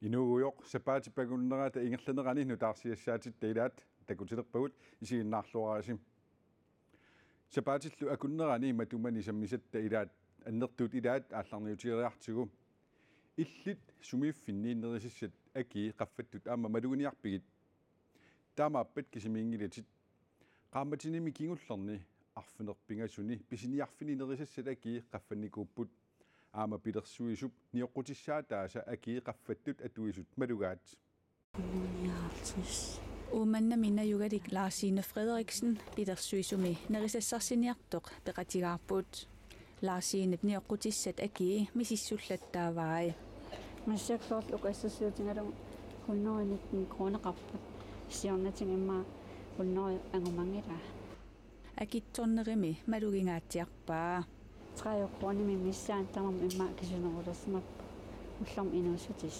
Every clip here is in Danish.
Inuujoq sapaatipagunnerata ingerlanerani nutaarsiassaatit tailaat takutilerpagut isiginnaarluarasim sapaatillu akunnerani matumani sammisatta ilaat annertuut ilaat aallarniutieriartigu illit sumiiffinniinnerisissat aki qaffattut aamma maluguniarpigit taamaappat kisimiingilitit qaammatinimi kingullerni arfinerpingasuni pisiniarfininerissat aki qaffannikuupput aama pilersuisup nioqqutissaataasa aki qaffattut atuisut malugaat Umanna minna jugadik Lars-Signe Frederiksen pilersuisumi nerisassarsiniartoq peqatigaarput Lars-Signe nioqqutissat aki misissullattaavai Massiakkoort uqassassuutingalum 119 kroneqarput siornating imma 100 angumangila akittornerimi malugingaatiarpaa 3 kronimi missaan tamam imma kisunerulersimappa ullarm inuusutis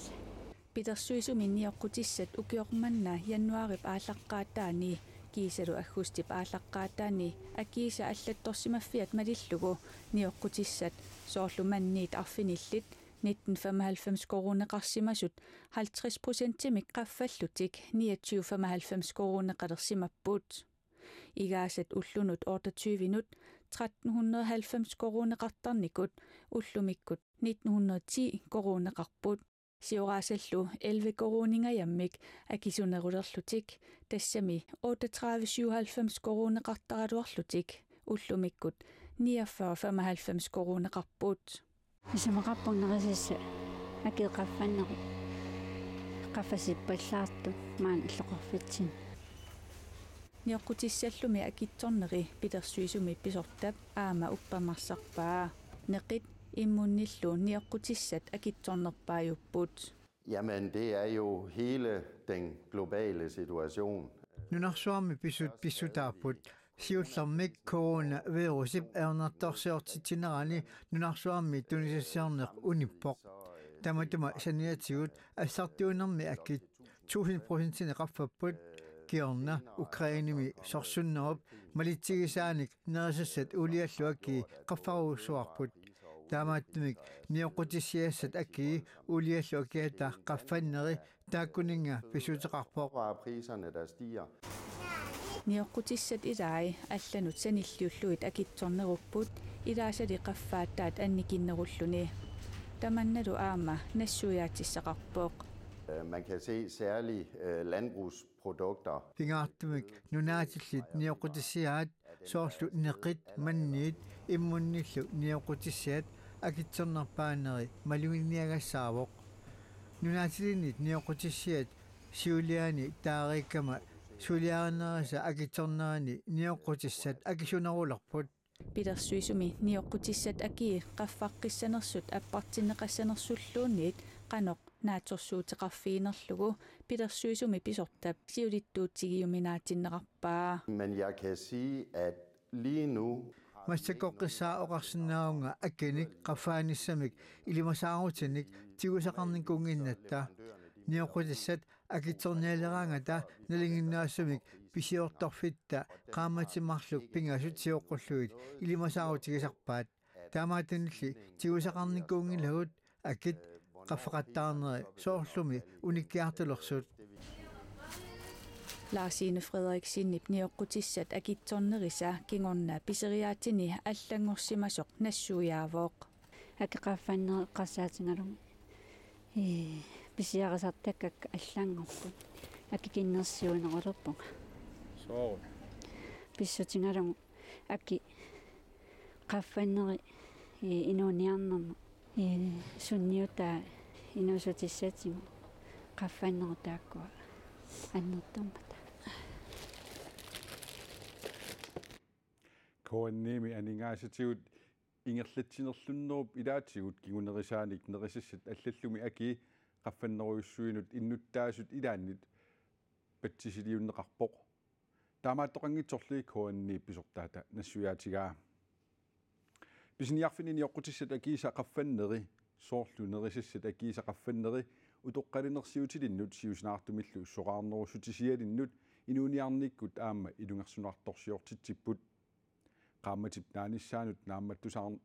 pilersuisumi nioqqutissat ukiormanna januarip aallaqqaattaani kiisalu aggustip aallaqqaattaani akiisa allattorsimaffiat malillugu nioqqutissat soorlumanniit arfinillit 1995 koroneqarsimasut 50% qaffallutik 2995 koroneqalersimapput igaasat ullunut 28 1390 koroneqartarnikut ullumikkut 1910 koroneqarput sioraasallu 11 koroningajammik akisunerulerlutik tassami 3897 koroneqartaraluarlutik ullumikkut 4995 koroneqarput исимақарпуннерисисса акиеқаффаннеру қаффасиппаллаарту маан иллоқорфитсин нioqqutissallumi akittorneri pilersuisumi pisortap aama uppammarsarpaa neqit immunnillu nioqqutissat akittornerpaajupput. Jamen, det er jo hele den globale situation. Nunarsuarmi pissutaarput siullermik coronavirusip ernertorsiortitinerani nunarsuarmi tunisassaarneq unippoq tamatuma saniatigut assartuunermi akkit 1000% qaffapput kiorna Ukrainimi sorsunnerup malitsigisaanik nerisassat ulialluakki qaffaruussuarput taamaattumik nioqqutissiassat akki ulialluakkiata qaffanneri taakkuninga pisuteqarpoq Priserne der stiger. Nioqqutissat ilaai allanut sanilliulluit akittornerupput ilaasali qaffaattaat annikinnerulluni tamannalu aama nassujaatissaqarpoq. Man kan se særligt landbrugsprodukter. Pingaartumik nunaatillit nioqqutissiaat soorlu neqit manniit immunnillu nioqqutissiat akitsornerpaaneri maluginiagassaawoq nunaatilinit nioqqutissiat siuliani taarikkama suliaanerisa akitsornerani nioqqutissat akisunerulerput pilersuisumi nioqqutissat aki qaffaqqissanersut appartinneqassanersulluunniit qanoq naatorsuuteqarfiinerlugu pilersuisumi pisortap siulittuutsigiuminaatinnaqarpaa. Men jeg kan sige, at lige nu Massakoqqissaa oqarsinnaunga akkinik qaffaanissamik ilimasaarutinik tigusaqarnikunginnatta nioqqutissat akitsornialeraangata nalinginnaassamik pisiortorfitta qaamatimarluk pingasut sioqqulluit ilimasaarutigisarpaat taamaatanilli tigusaqarnikuungilagut akit qaffaqattaarneri soorlumi unikkiartulersut Lars-Signe Frederiksen nioqqutissat akittornerisa kingorna piseriaatini allangorsimasoq nassujaavoq акиқаффаннери қассаатингалум писиарисартаккак аллаангорпут акикиннерсиунерулерпунга соо писсутингалум аки қаффаннери инуниарнерма сунниута инусутиссатиму қаффаннеру тааккуа аннертормата коонними анингаасатигут ингерлатсинерлуннеруп илаатигут кигунерисааник нерисассат аллаллуми аки qaffanneriussuinut innuttaasut ilaannit patsisiliunneqarpoq taamaattoqanngitsorli koanni pisortaata nassujaatigaa pisiniarfini nioqqutissat akiisa qaffanneri soorlu nerissassat akiisa qaffanneri utoqqalinersiutilinnut siusnaartumillu soqaarnerusutisialinnut inuuniarnikkut aamma ilungersunartorsiortitsipput qaammatip naanissaanut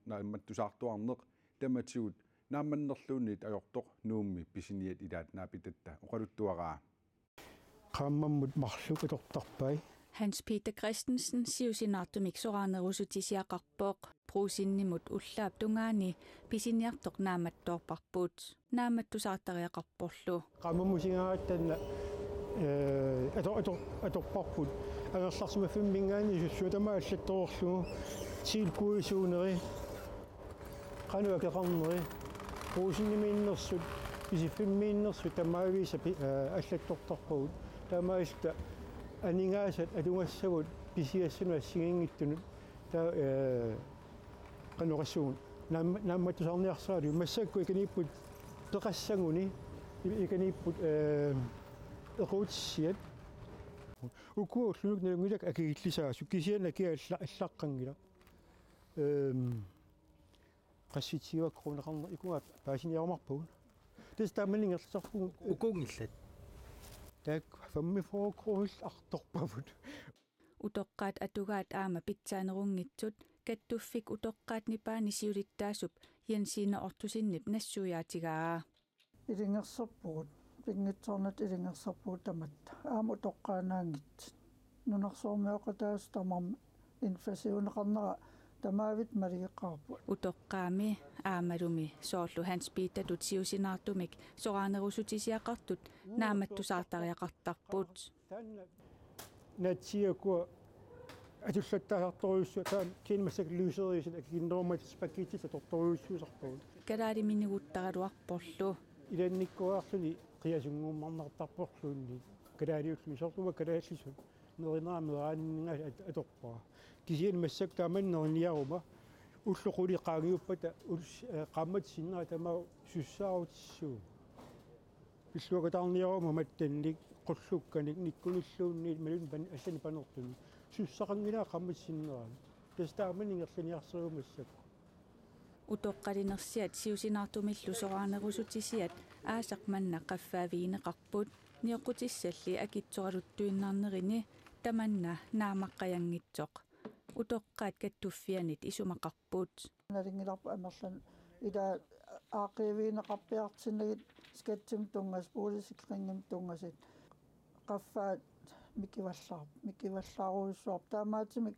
naammattusaartuarneq tamatigut наамманнерлуунит ajortoq nuummi pisiniat ilaat naapitatta uqaluttuaraa qaammamut marluk atortarpai Hans Peter Christensen siusinartumik soranerusutisiaqarpooq pruusinnimut ullaap tungaani pisiniartoq naamattoorparpuut naamattusaartariaqarporlu qaammamusingaattanna atorparput anerlarsuma fimmingaani sussuutama allattorlugu siilkuisuuneri qanuakeqarneri pruusinnimiinnersut pisifimmiinnersut tamaaviisa allattortarpugut tamaista aningaasat atungassagut pisiassunu assigingittunut ta qanuqassugun naammattusarniarsaali massakku ikaniipput teqassanguni ikaniipput equutsiat ukuullunuk nalungilak akigillisaasu kisiana kia allaqqangila qassitiuakkuunaqarner ikunga paasiniarumarpugun testaamaningerlisarpugun ukungillat taak fammifookruull artorpavut utoqqaat atugaat aama pitsaanerunngitsut kattuffik utoqqaat nipaani siulittaasup Jensine ortusinnip nassuujaatigaa ilingerserpugut pingitsornat ilingerserpugut tamatta aama utoqqaanaangit nunarsoormioqataas tamam inflasiuneqarnera tamaavit maligeqqarpu utoqqaami aamalumi soorlu Hans Peter tut siusinartumik soranerusutisiaqartut naamattusaartariaqartarput natsiakua atullattasartoriussu taan kiinmassak luuseriisit akikinnerummat spakkiitsit atortoriussuusarpugut kalaaliminiguttaraluarporlu ilannikkuaarluni qiasunguummarnartarporluunni kalaaliullu sortuma kalaallisut nerineraameraanninga atorpaa kisian massak taamannerniaruma ulluquli qaangiuppata qaammat sinnera tama sussaarutissuu pilluakatarniaruma mattannik qullukkanik nikkunilluunni malun allani panertuni sussaqangilaa qaammat sinneraani tastaamanningerlaniarserumassak utoqqalinersiat siusinartumillu soranerusutisiat aasaqmanna qaffaaviineqarput nioqqutissalli akitsoraluttuinnarnerini tamanna naamaqqajangitsoq utoqqaat kattuffianit isumaqarput nalingilarpa amerlan ila aaqiviineqarpiartinnagit skatsim tungas puulisikringim tungasit qaffaat mikivallaruissuarp taamaatimik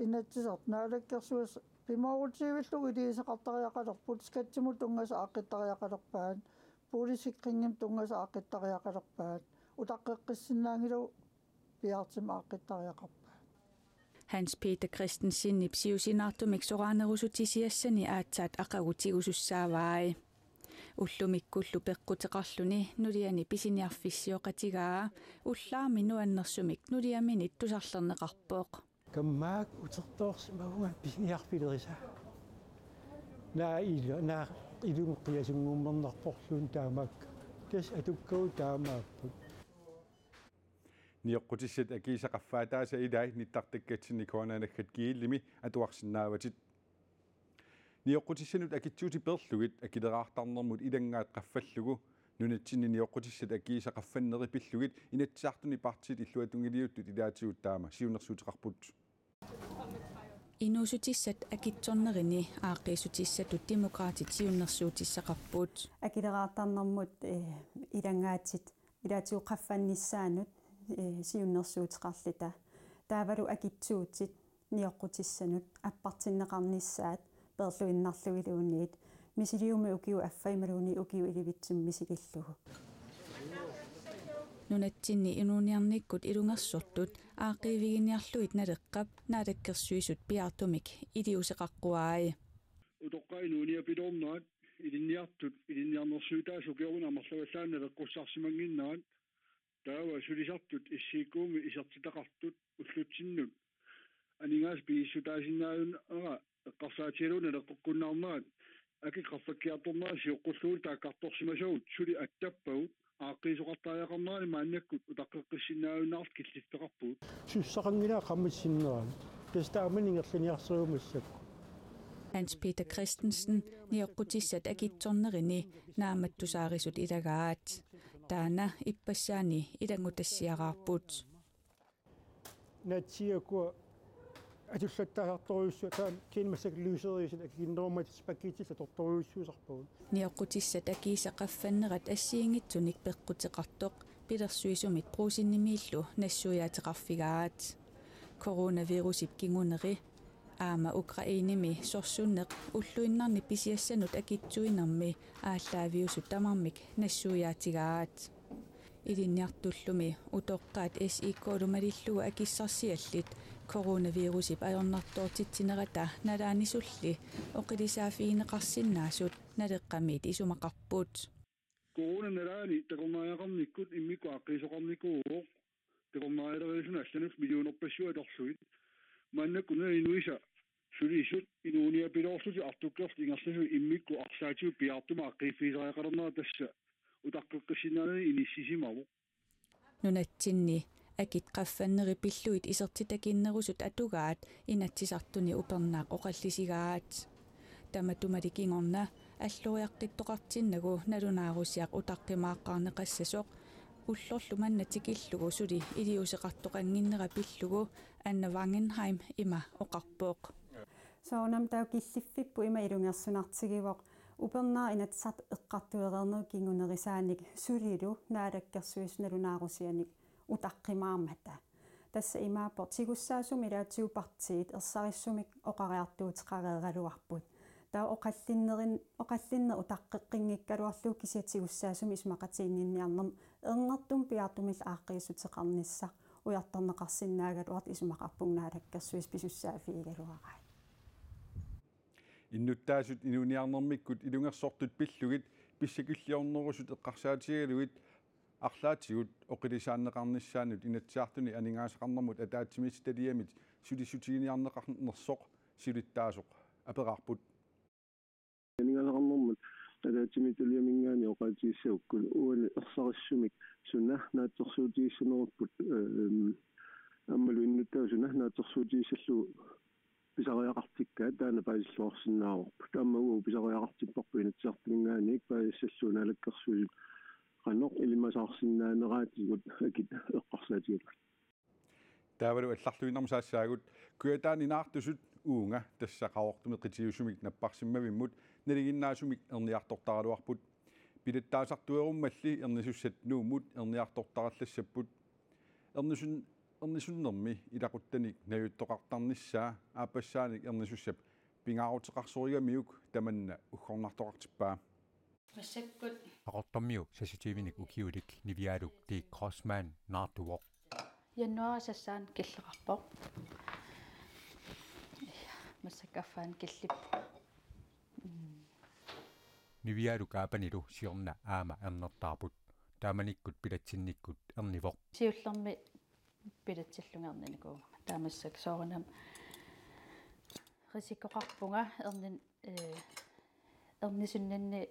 inatsisart naalakkersuus pimorutiivillugu iliiseqartariaqalerput skatsimu tungas aaqittariaqalerpaat puulisikringim tungas aaqittariaqalerpaat utaqqeqqissinnaangilu piartim aaqittariaqarpaat Hans Peter Christensen siusinartumik soranerusutisiassani aatsaat aqagutigusussaavaai ullumikkullu peqqutеqarluni nuliani pisiniarfissioqatigaa ullaami nuannersumik nuliaminit tusarlerneqarpooq kammaak utertoorsimagunga pisiniarpilerisa naa ilungeqiasunguummernerporluun taamaak tas atukkau taamaapput nioqqutissat akiisaqaffaataasa ilai nittartakkatsini koonanaggat kiillimi atuarsinnaavatit niоqqutissанут акитсуути перлугит акилераартарнэрмут илангаат qaffallugu нунатсинни niоqqutissат акиисақаффаннери пиллугит инатсаартуни партит иллуатунгилиуттут илаатигуттаама сиунерсуутеқарпут инуусутиссат акитсорнерини ааққиисутиссатут демократит сиуннерсуутиссақарпут акилераартарнэрмут илангаатит илаатигуқаффаннissaанут сиуннерсуутеқарлита таавалу акитсуутит ниоqqutissанут аппартиннеқарнissaат перлуиннарлугилуунниит мисилиуми укиу аффаймалууни укиу иливитсум мисилиллугу нунатсинни инуниарниккут илунгерсортут ааққивигиниарлуит налеққап наалаккерсуисут пиартумик илиусеқаққуааи утоққаинууниа пилорнаат илинниартут илинниарнерсуутаа сукиорна амерлаваллаана леққуссарсимангиннаат таава сулисартут иссииккууми исертитақартут уллутсиннут анингаас пииссутаасиннааюн ара эққарсаатиалуна леққуккуннаарнаат акиққарфаккиарторнаа сиоққуллуул тааккарторсимасагут сули аттаппагут ааққиисоқартариақарнаани мааннаккут утаққеққиссиннааюнаарт киллиффеқарпуут суссақангилаа қаммассиннерaan тастааманингерланиарсеумассак Hans Peter Christensen niоqqutissat akitsornerini naamattusaarisut ilagaat taana ippasaani ilangutassiaqarput natsiakua атуллаттаасарторюссу таан кинмассаклуусериисит акиннормат спаккитилла торторюуссуусарпугут Niorqutissat akiisaqaffannerat assiingitsunik peqqutеqartoq pilersuisumit pruusinnimiillu nassuyaatiqarfigaat coronavirusip kinguneri aama Ukrainimi sorsunneq ulluinnarni pisiassanut akitsuinermi aallaaviusut tamarmik nassuyaatigaat ilinniartullumi utoqqaat SIK-lumalilluga akissarsiallit coronavirusip ajornartoortitsinerata nalaanisulli oqilisaafiineqarsinnaasut naleqqamiit isumaqarput corona nalaani taqornaaqarnikkut immikku aqqiisoqarnikuuq taqornaalerisuna allanus millionerpassuatorsuit maannakuna inuisa sulisut inuunia pilorsuti artukkerst ingerlasu immikku arsaatiu piartuma aqqiifiisariaqalernerا tassa utaqqeqqissinnaani inissisimavu nunatsinni akit qaffanneri pilluit isertitakinnerusut atugaat inatsisartuni upernaaq oqallisigaat tamatumalikingerna аллуриаққиттоқартиннагу налунааруссиақ утаққимааққарнеқассасоқ уллорлу маннатикиллугу сули илиусеқартоқангиннера пиллугу анна Wangenheim има оқарпооқ соонам тау киллиффиппу има илунгерсунартигивоқ упернаа инатсарт эққартуерернер кингунерисааник сулилу наалаккерсуис налунаарусианик утаққимаармата тасса имааппо тигуссаасуми илаатиупартиит ерсариссумик оқариартуутеқареералуарпут таа оқаллиннер утаққеққингиккалуарлуу кисиатигуссаасуми исмақатииннинниарнерм эрнертум пиартумил ааққиисутеқарниссақ уярторнеқарсиннаагалуарт исмақарпугнаалаккерсуис писуссаафиигалуараа иннуттаасут инуниарнэрмиккут илунгерсортут пиллугит писсакиллиорнерусут эққарсаатигалугит арлаатигут оқилисааннеқарниссаанут инатсаартуни анингаасақарнэрмут атаатсимисталиамит сулисутигиниарнеқарнерсоқ сулиттаасоқ апераарпут анингаасақарнэрмут атаатсимиталиамингаани оқаатииссауккул уани ерсариссумик суна наатсорсуутигиссанеруппут аммалу иннуттаасуна наатсорсуутигиссаллу писариақартиккаа таана паисиллуарсинаарорпу тааммагуу писариақартиппарпу инатсаартингааник паиссаллуунаалаккерсуусут qannoq ilimasаарsinnaaneraatigut akit eqqarsaatigut taavalu allarluinarma saassaagut kuataani naartusut uunga tassaqaortumit qitiusumik napparsimmavimmut naliginnaasumik erniartortaraluarput pilattaasartuerummalli ernisussat nuumut erniartortarallassaput ernisunnermi ilaquttanik najuttoqartarnissaa aapassaanik ernisussap pingaaruteqarsorigammiuk tamanna uggornartoqartippaa Massakkut aqortormiu sasitivinik ukiulik niviaaluk ti crossman naartuvoq januarasassaan killeqarpoq massakkafaan killip niviaaluk aapanilu siorna aama ernertaarput taamanikkut pilatsinnikkut ernivoq siullermi pilatsillungerninikuu taamassak soorunam risikoqarpunga ernisunninni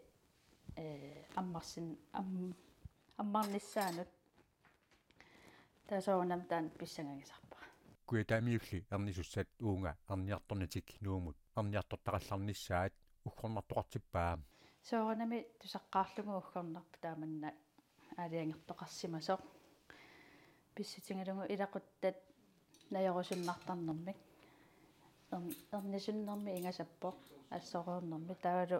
аммарнissaanут тасоонам таан писсангаgisarpa куятаамиулли эрнисуссат уунга эрниарторнатик нуумут эрниартортақалларнissaат уггорнартоқартиппаа соонами тусаққаарлугу уггорнарпа тааманна аалиангертоқарсимасоқ писсутингалугу илақуттат наёрусуннартарнэрмик эрнисуннэрми ингасаппоқ ассоруернэрми таалу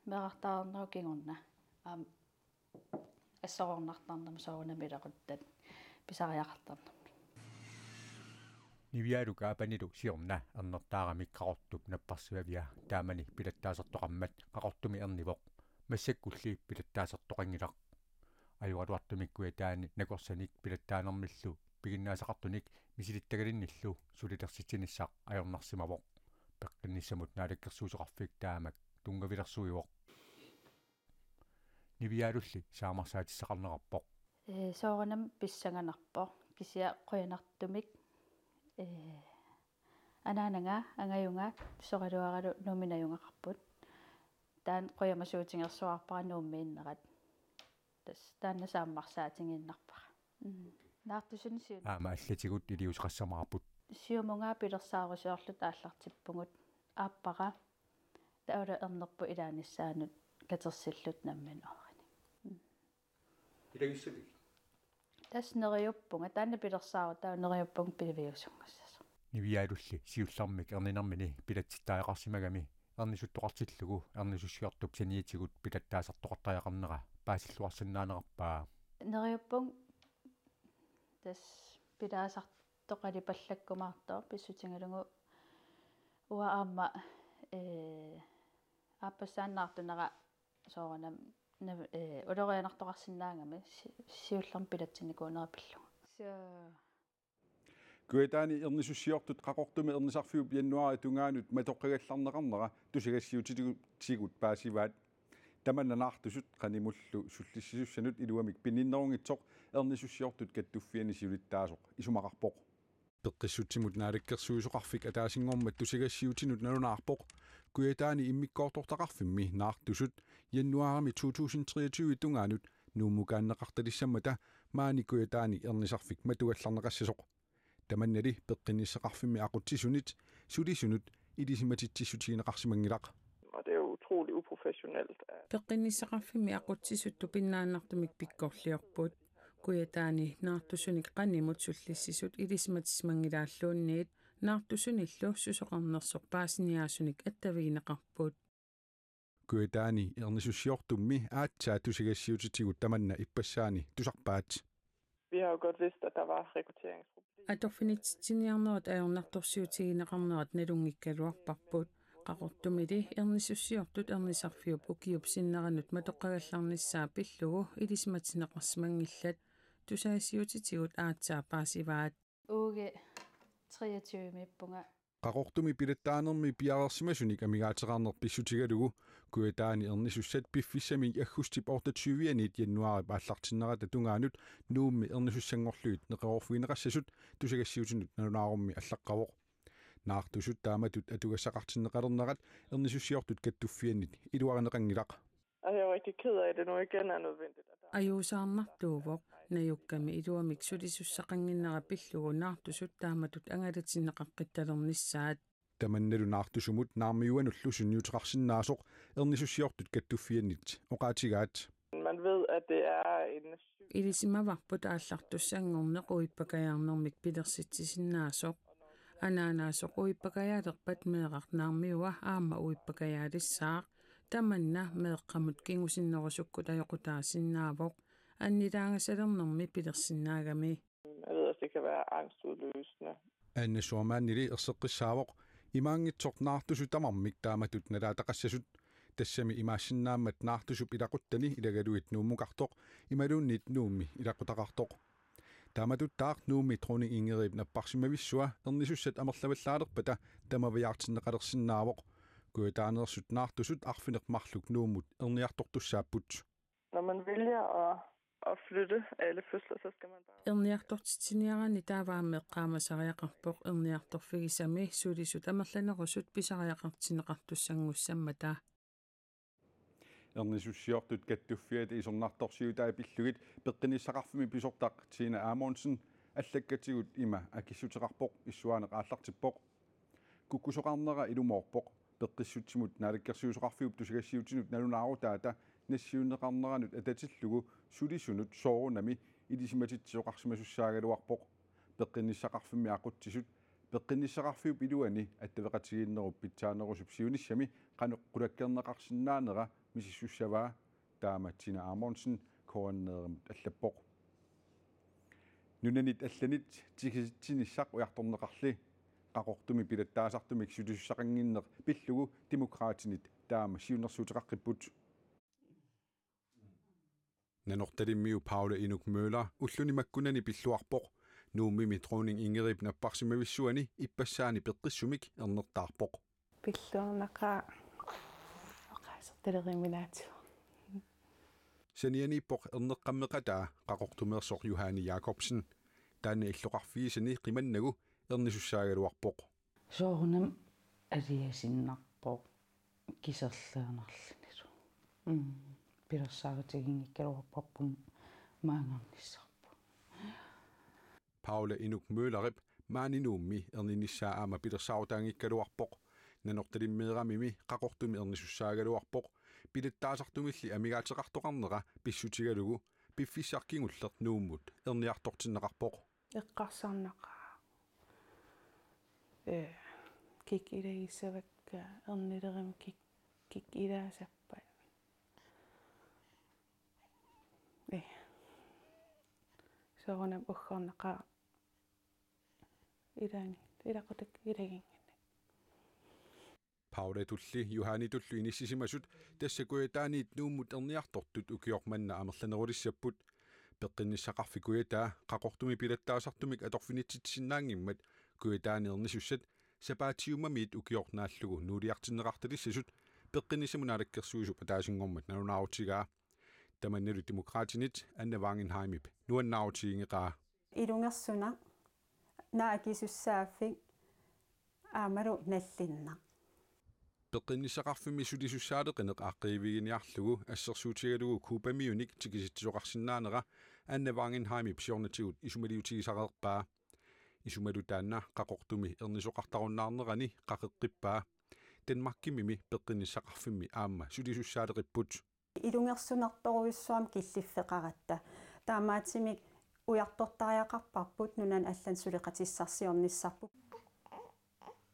меқартаарнеру кингорна ассорорнартарнам соорунами илақуттат писариақартарнерми нивиалук аапанилу сиорна эрнертаарамик қақортуп наппарсивавиа таамани пилаттаасертоқармат қақортуми эрнивоқ массаккулли пилаттаасертоқангилақ аюалуартумиккуя таани накорсаник пилаттаанермиллу пигиннаасақартуник мисилиттагалинниллу сулилерситиниссақ ajornarsimavoq пеққинниссамут наалаккерсуусеқарфик таамак тунгавилерсуивоқ нивиалулли саамарсаатиссақарнерарпоқ соорунам писсанганарпо кисиа қоянартумик анаанага ангаюнга соралуаралу номинаюнгақарпут таан қоямасуутингерсуарпара нууммииннерат тас таанна сааммарсаатингиннарпара наартусунисиу аама аллатигут илиусеқассамаарпут сиумунгаа пилерсаарусиорлу тааллартиппугут ааппара таала эрнерпу илааниссаанут катерсиллут намминуарани илагиссавик тас нериуппунга таанна пилерсаару таа нериуппунг пиливиусунгассасо niviaalulli siullarmik erninarmini pilatsittaaqarsimagami ernisuttoqartillugu ernisussuartuk saniitigut pilattaasartoqartariaqarnera paasilluarsannaanерпаа neriuppung tas pilaasartoqali pallakkumaartor pissutigalungu uа аама ааппассааннаартунера соорнам улорианартоқарсинаангами сиулларм пилатсиникуунерапиллу Kuetaani ernisussuortut qaqortumi ernisarfiup januari tungaanut matoqqigallarneqarnera tusigassiutigut paasivaat tamannanaartusut qanimullu sullissisuussanut iluamik pininnerungitsoq ernisussuortut kattuffiani siulittaasoq isumaqarpoq peqqissutsimut naalikkersuusoqarfik ataasingormat tusigassiutinut nalunaarpoq kuetaani immikkoortortaqarfimmi naartusut januarimi 2023 tungaanut nuumukaanneqartalissammata maani kuetaani ernisarfik matugallarneqassasoq tamannali peqqinissaqarfimmi aqutsisunit sulisunut ilisimatitsissutiineqarsimangilaq og det er jo utrolig uprofessionelt. Peqqinissaqarfimmi aqutsisuttu pinnaannartumik pikkorliorput kuetaani naartusunik qannimut sullissisut ilisimatismangilaalluunniit naartusunillu susoqarnersoq paasiniaasunik attaviineqarput kuetaani ernisussiortummi aatsaa tusigassiutitigut tamanna ippassaani tusarpaat. Vi har jo godt vidst, at der var rekrutteringsproblemer. Atorfinitsiniarnerat ajornartorsiutigineqarnerat nalungikkaluarparput qaqortumili ernisussiortut ernisarfiup ukiupsinneranut matoqqagallarnissaa pillugu ilisimatinneqarsimangillat tusaassiutitigut aatsaa paasivaat uuge 23 mippunga qaqortumi pilattaanermi piarersimasunik amigaateqarnerpissutigalugu kuetaani ernisussat piffissami aggustip ortatyvianit januari paallartinnerata tungaanut nuummi ernisussangorluit neqerorfuineqassasut tusigassiutinut nalunaarummi allaqqavoq naartusut taamatut atugassaqartinneqalernerat ernisussiortut kattuffianit iluarineqangilaq Og jeg er rigtig ked af, at det nu igen er nødvendigt. Ajuusaarnartuuvoq najukkami iluamik sulisussaqanginnera pillugu naartusut taamatut angalatsinneqaqqittalernissaat tamannalu naartusumut naarmiuanullu sunniuteqarsinnaasoq ernisussiortut kattuffianit oqaatigaat Man ved, at det er en ilisimavarput aallartussanngorneq uippakajaarnermik pilersitsisinaasoq anaanaasoq uippakajaalerpat meeqarnaarmiua aama uippakajaalissaaq tamanna meeqqamut kingusinnerusukkut ajoqutaasinnaaavoq annilaangasalernermi pilersinnaagami Jeg ved, at det kan være angstudløsende. anna suomaannili erseqqissaavoq imaangitsoq naartusu tamarmik taamatut nalaataqassasut tassami imaassinnaammat naartusup ilaquttani ilagaluit nuumuqartoq imaluunnit nuummi ilaqutaqartoq taamatut taaq nuummi troni ingeriip napparsimavissua ernisussat amerlavallaalerpata tamaviaartinneqalersinnaavoq kuetaanersut naartusut arfineqmarluk nuummut erniartortussaaput Når man vælger at flytte alle fødsler, så skal man bare... erniartortitsiniarani taavaameqqaamasariaqarpoq erniartorfigisami sulisut amerlanerusut pisariaqartineqartussanngussammata ernisussiortut kattuffiat isornartorsiutaa pillugit peqqinissaqarfimi pisortaq Tina Amonsen allakkatigut ima akissuteqarpoq issuaaneq aallartippoq kukkusoqarnera ilumoorpoq peqqissutsimut naalikkersiusoqarfiup tusigassiutinut nalunaarutaata nassiunneqarneranut atatillugu sulisunut soorunami ilisimatitsioqarsimasussaaгаluarpoq peqqinissaqarfimmi aqutsisut peqqinissaqarfiup iluani attaveqatigiinnerup pitsaanerusup siunissami qaneq qulakkerneqarsinnaanera misissussavaa taama Tina Amonsen koanneeramut allappoq nunanit allanit tigisitsinissaq ujartorneqarli qaqortumi pilattaasartumik sulisussaqanginneq pillugu demokraatinit taama siunnersuuteqaqqiput nanortalimmiu Paula Inuk Møller ullunimakkunani pilluarpoq nuummimi troning ingeriip napparsimavissuani ippassaani peqqissumik ernertaarpoq Pilluarnaqa oqaasertaleriminaatu sanianiippoq erneqqammeqataa qaqortumeersoq Juhani Jakobsen taanni illoqarfiisani qimannagu ernisussaagaluarpoq soorunam aliasinnarpoq kiserleenerlinilu pilersaagatiginngikkaloorparpum maangarnissarpu Paula Inuk Møllerip maaninuummi erninissaa aama pilersaarutaangikkaluarpoq nanortalimmeeramimi qaqortumi ernisussaagaluarpoq pilattaasartumilli amigaateqartoqarnera pissutigalugu piffissarkingulleq nuummut erniartortinneqarpoq eqqarsaarnaqa kik idagisavakka ernilerim kik idaasappa soornam uggornaqa ilaani ilaqutak ilagin Paula tulli Juhani tullu inissisimasut tassakuyataaniit nuummut erniartortut ukiormanna amerlanerulissaput peqqinissaqarfikuyataa qaqortumi pilattaasartumik atorfinitsitsinnaangimmat kuyataani ernisussat sapaatiumamiit ukiornaallugu nuuliartinneqartalissasut peqqinnissamunaalakkersuusup ataasingormat nanunaarutigaa tamannalu demokraatinit Anne Wangenheimip nuannaarutiingeqaa ilungersuna naakisussaafik aamalu nallinna peqqinnisaqarfimmi sulisussaaleqeneq aaqqiviginiarlugu assersuutigalugu kuupamiunik tikisitsoqarsinnaanera Anne Wangenheimip siornatigut isumaliutigisaqerpaa isumalutaanna qaqortumi ernisoqartarunnaarnerani qaqeqqippaa Denmarkimmimi peqqinnisaqarfimmi aamma sulisussaaleqipput ilungersunartoruissuam killifeqaratta taamaatimik ujartortariaqarparput nunan allan suliqatissarsiornissarput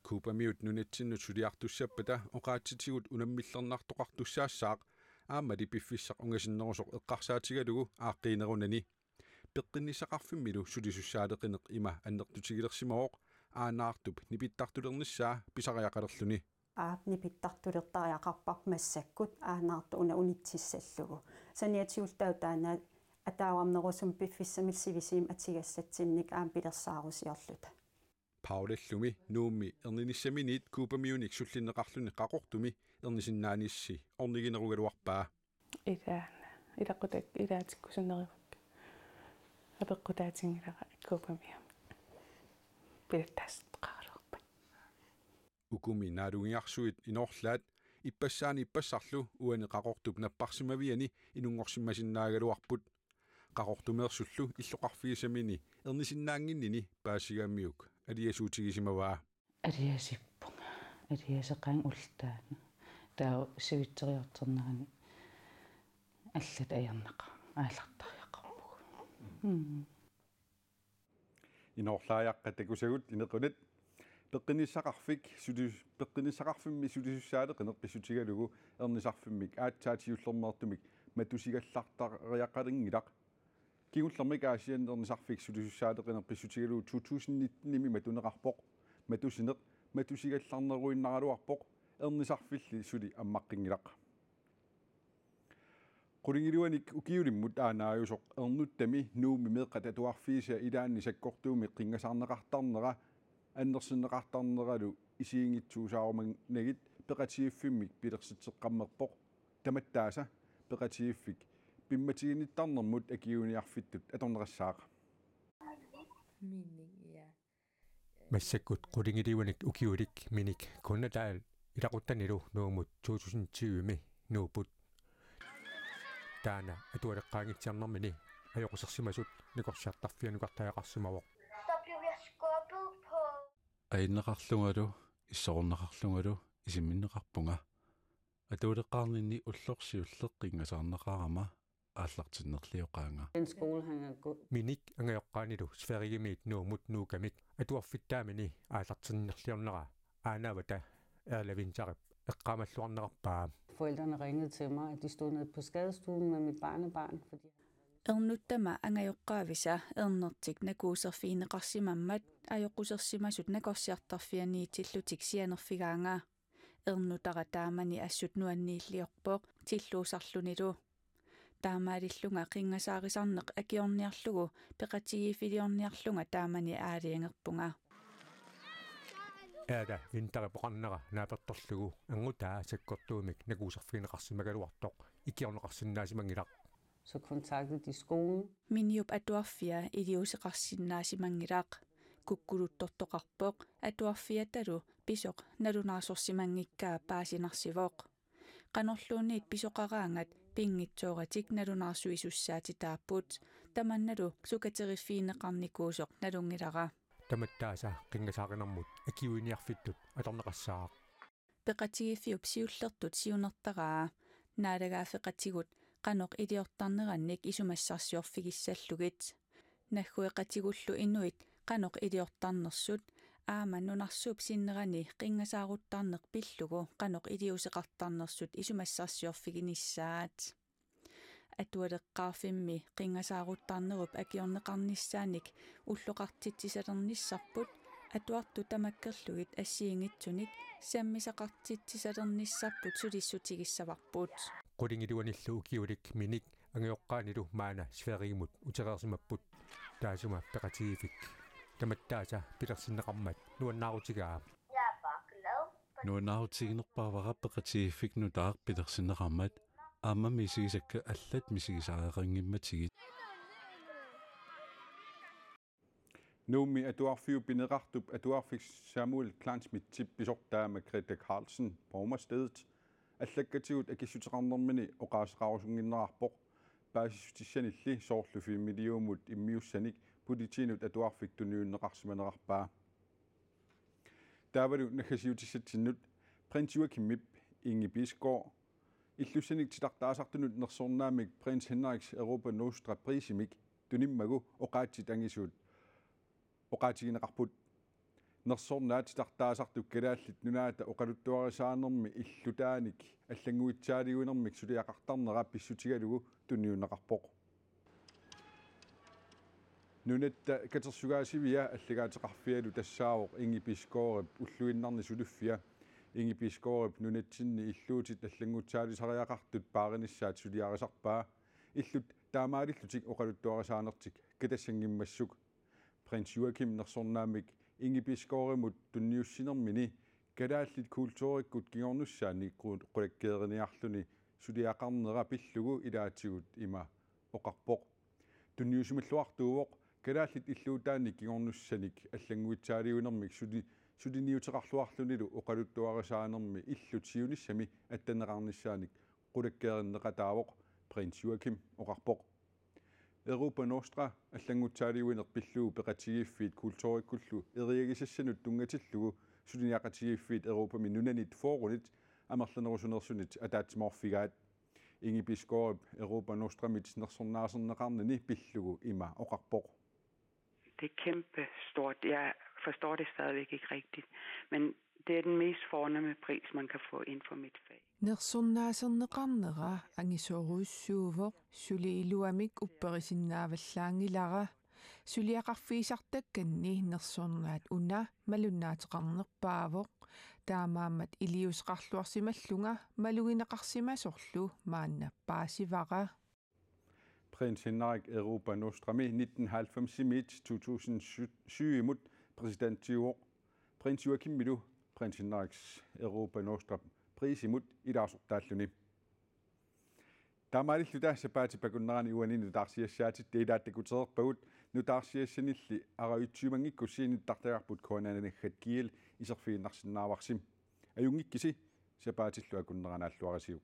kuupamiut nunatsinnu suliartussappata oqaatsitigut unammillernaartoqartussaassaaq aammali piffissaq ungasinnerusoq eqqarsaatigalugu aaqqiinerunani peqqinnisaqarfimmilu sulisussaaleqineq ima annertutigilersimooq aanaartup nipittartulernissaa pisariaqalerluni nipittartulertariaqarpar massakkut aanaartu una unitsissallugu saniatiultau taana ataawarnerusum piffissamilsivisiim atigassatsinnik aam pilersaarusiorluta Paulallumi nuummi erninissaminiit kuupamiunik sullinneqarluni qaqortumi ernisinnaaniissi orniginerugaluarpaa ilaqutak ilaatikkusunnerivak apeqqutaatingilaqa kuupamium pilattaasqaqaluarpa ukumi naalugiarsuit inorlaat ipassaani ippassarlu uani qaqortup napparsimaviani inungorsimmasinnaagaluarput qaqortumeersullu illoqarfigisamini ernisinnaanginnini paasigaammiuk aliasuutigisimavaa aliasippunga aliaseqaan ultaana taa sivitteriorternerani аллат аярнаqa аалартариақарпугу inorlaajaqqat takusagut inequnat peqqinissaqarfik peqqinissaqarfimmi sulisussaaleqeneq qissutigalugu ernisarfimmik aatsaatiullermeertumik matusigallartariaqalingilaq kigullermik aasian ernisarfik sulisussaaleqeneq qissutigalugu 2019 matuneqarpoq matusineq matusigallarneruinnaraluarpoq ernisarfilli suli ammaqqingilaq qulingiluanik ukiulimmut aanaayusoq ernuttami nuummi meeqqat atuarfiisia ilaanni sakkortuumi qingasarneqartarnera аннерсиннеқартарнералу исиингитсуусаарумагнагит пеқатииффиммик пилерситсеққаммерпоқ таматтааса пеқатииффик пимматигиниттарнермут акиуниарфиттут аторнерассааqa массаккут qulingiliuanik ukiulik minik kunnataal ilaqutanilu nuumut 2020 nuuput taana atualeqqaangitsiarnermini ajoqusерсимасут никорсиартарфианукартаяқарсимавоқ айнеқарлунгалу иссоруннеқарлунгалу исиминнеқарпунга атуулеққарнинни уллорсиуллеққингасаарнеқарама ааллартиннерлиоқаанга миник ангайоққаанилу сферигимиит нуумут нуукамик атуарфиттаамини ааллартиннерлиорнера аанавата эрлавинтарип эққамаллуарнеқарпаа Forældrene ringede til mig, at de stod nede på skadestuen med mit barnebarn, fordi ernuttama angajoqqaavisa ernertik nakuuserfiineqarsimammat ajoqusерсимасут nakорсиартарфианиитиллутик сианерфигаанга ernutara taamani assut nuanniilliorpoq tilluusarlunilu taamaалиллунга qingasaarisarneq akiorniarlugu peqatigiifiliorniarlunga taamani aaliangerpunga аада винтарипоқарнера нааперторлугу ангутаа саккортуумик накуусерфиинеқарсимагалуартоқ икиорнеқарсинаасимангилақ så kontaktede de skolen. Miniup atuaffia idiuseqarsinnaasimanngilaq kukkuluttortoqarpoq atuaffiatalu pisoq nalunarsorsimangikkaa paasinarsivoq qanorluuniit pisoqaraangat pingitsoораtik nalunarsuisussaatitaapput tamannalu sukaterifiineqarnikuusoq nalungilara таматтааса qingasaarinarmut akiuiniarfittut atorneqassaaq peqatigifiup siullertut siunertaraa naalagaafeqatigut qanoq iliortarnerannik isumassarsiorfigissallugit naggueqatigullu inuit qanoq iliortarnersut Aama nunarsuup sinnerani qingasaaruttaarneq pillugu qanoq iliuseqartarnersut isumassarsiorfiginissaat. Atualeqqaarfimmi qingasaaruttaarnerup akiorneqarnissaanik ulloqartitsisalernissarput atuartu tamakkerlugit assiingitsunik sammisaqartitsisalernissarput sulissutigissavарпут. Qulingiliuanillu ukiulik minik angioqqaanilu maana sferiimut utereersimapput taasuma peqatigifik tamattaasa pilersinneqarmat nuannaarutigaa nuannaarutiginerpaavara peqatigifik nutaaq pilersinneqarmat aamma misigisakka allat misigisaareqangimmatigit Nummi atuarfiu pineqartup atuarfik Samuel Klansmith tippisortaama Grete Carlsen borgmerstedet аллаккатигут акиссутеқарнэрмини оқаасеқарусунгиннерарпоқ паасиссутиссанилли соорлуфи милиумут иммиуссаник политиинут атуарфик туниуннеқарсиманеқарпаа таавалу нахасиутиссатсиннут принц Joachim Inge Bisgaard иллуссаник тилартаасартунут нерсорнаамик принц Henriks Europa Nostra приисимик туниммагу оқаатсит ангисуут оқаатигинеқарпут нерсорнаат тартаасартук калааллит нунаата оқалуттуарисаанерми иллутааник аллангуитсаалигунермик сулиақартарнера писсутигалугу тунниунеқарпоқ нунатта катерсугаасивиа аллагаатеқарфиалу тассаавоқ Inge Bisgaard уллуиннарни сулуффиа Inge Bisgaard нунатсинни иллуутит аллангуитсаалисариақартут пааринissaат сулиарисарпаа иллут таамаалиллутик оқалуттуарисаанертик катассангиммассук принц Joachim нерсорнаамик Inge Bisgaardimut tunniussinermini kalaallit kultuurikkut kingornussaani qulakkeeriniarluni suliaqarnera pillugu ilaatigut ima oqarpoq tunniusimalluartuuvoq kalaallit illuutaanni kingornussanik allanguitsaaliunermik suliniuteqarluarlunilu oqaluttuarisaanermi illutiunissami attaneqarnissaanik qulakkeerinneqataavoq Prince Joachim oqarpoq Europa Nostra аллангутсаалиуинер пиллуу пеқатигиффиит культуриккуллу эриагисассанут тунгаtillugu сулиниақатигиффиит Европами нунанит форунит амерланерусунерсунит атаатсиморфигаат Inge Bisgaard Europa Nostramit нерсорнаасернеқарнини пиллугу има оқарпоқ. Det er kæmpe stort. Jeg forstår det stadigvæk ikke rigtigt, men det er den mest fornemme pris man kan få inden for mit fag. Нерсорнаасернеқарнера ангисоруйссуувоқ сулиилуамик упперисиннааваллаангилара сулиақарфиисартакканни нерсорнаат уна малуннаатеқарнерпаавоқ таамаамат илиусеқарлуарсималлунга малугинеқарсимасорлу маанна паасивара Prins Henrik Europa Nostrami 1990 2007 imod præsident 20 år. Prins Joachim Milu, prins Henriks Europa Nostra pris imod i deres opdagsluni. Der er meget lidt der, så bare til bagunneren i ugen inden der siger sig det der det kunne på ud. Nu der siger sig ikke, at der er tyve ikke kunne se en der på konen et giel i sig for en navaksim. Er jo ikke se, så bare til bagunneren at lade sig